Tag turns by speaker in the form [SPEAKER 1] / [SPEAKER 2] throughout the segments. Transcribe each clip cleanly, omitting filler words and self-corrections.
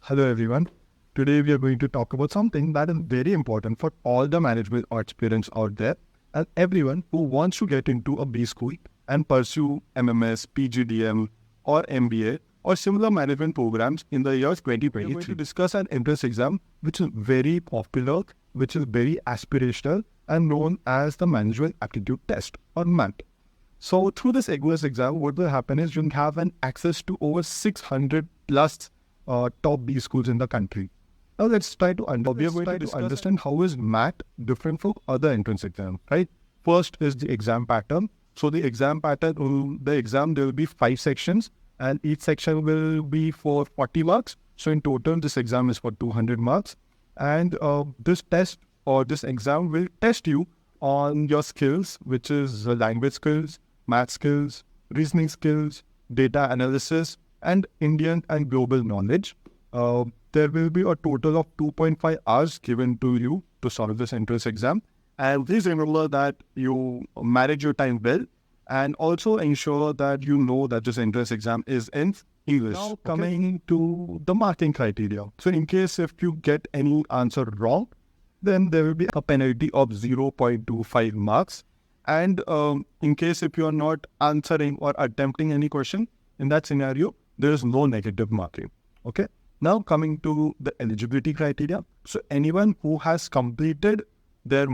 [SPEAKER 1] Hello everyone. Today we are going to talk about something that is very important for all the management aspirants out there and everyone who wants to get into a B school and pursue MMS, PGDM or MBA or similar management programs in the year 2023. We are going to discuss an entrance exam which is very popular, which is very aspirational and known as the Management Aptitude Test or MAT. So through this entrance exam, what will happen is you'll have an access to over 600 plus top B schools in the country. Now let's try to understand how is MAT different from other entrance exams, right? First is the exam pattern. So the exam pattern, there will be 5 sections and each section will be for 40 marks. So in total, this exam is for 200 marks. And this test or this exam will test you on your skills, which is language skills, math skills, reasoning skills, data analysis, and Indian and global knowledge. There will be a total of 2.5 hours given to you to solve this entrance exam. And please remember that you manage your time well and also ensure that you know that this entrance exam is in English. Now coming to the marking criteria. So in case if you get any answer wrong, then there will be a penalty of 0.25 marks. And in case if you are not answering or attempting any question, in that scenario, there is no negative marking. Okay. Now coming to the eligibility criteria. So anyone who has completed their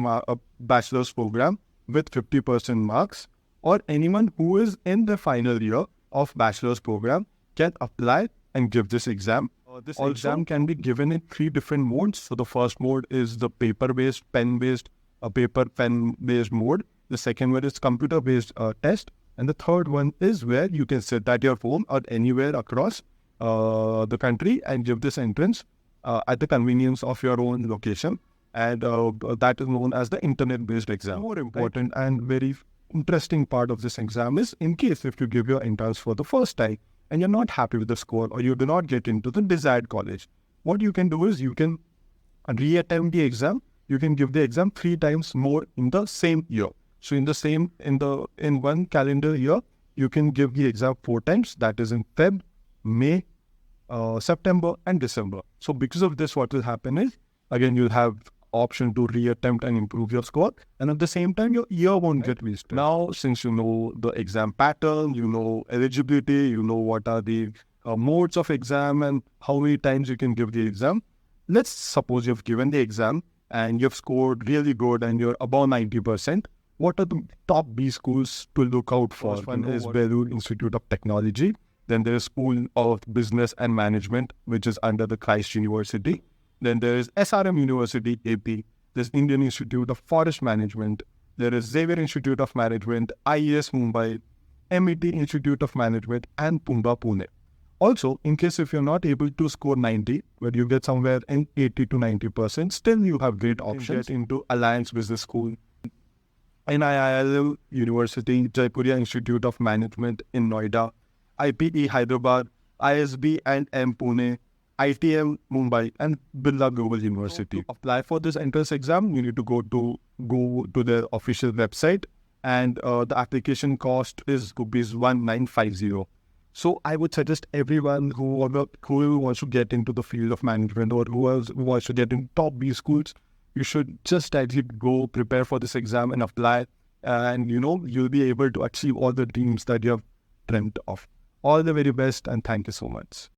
[SPEAKER 1] bachelor's program with 50% marks or anyone who is in the final year of bachelor's program can apply and give this exam. This exam can be given in 3 different modes. So the first mode is the paper-based, pen-based, pen-based mode. The second one is computer-based test. And the third one is where you can sit at your home or anywhere across the country and give this entrance at the convenience of your own location. And that is known as the internet-based exam. More important and very interesting part of this exam is in case if you give your entrance for the first time and you're not happy with the score or you do not get into the desired college, what you can do is you can reattempt the exam. You can give the exam 3 times more in the same year. So in one calendar year, you can give the exam 4 times. That is in Feb, May, September, and December. So because of this, what will happen is again you'll have option to reattempt and improve your score, and at the same time your year won't get wasted. Now, since you know the exam pattern, you know eligibility, you know what are the modes of exam and how many times you can give the exam. Let's suppose you've given the exam and you've scored really good and you're above 90%. What are the top B schools to look out for? First one is Belur Institute of Technology. Then there is School of Business and Management, which is under the Christ University. Then there is SRM University, AP. There's Indian Institute of Forest Management. There is Xavier Institute of Management, IES Mumbai, MET Institute of Management, and Pumba Pune. Also, in case if you're not able to score 90, but you get somewhere in 80 to 90%, still you have great options. Get into Alliance Business School, NIIL University, Jaipuria Institute of Management in Noida, IPE Hyderabad, ISB and M Pune, ITM Mumbai, and Birla Global University. To apply for this entrance exam, you need to go to the official website, and the application cost is ₹1950. So I would suggest everyone who wants to get into the field of management or who wants to get in top B schools, you should just actually go prepare for this exam and apply. And you'll be able to achieve all the dreams that you have dreamt of. All the very best and thank you so much.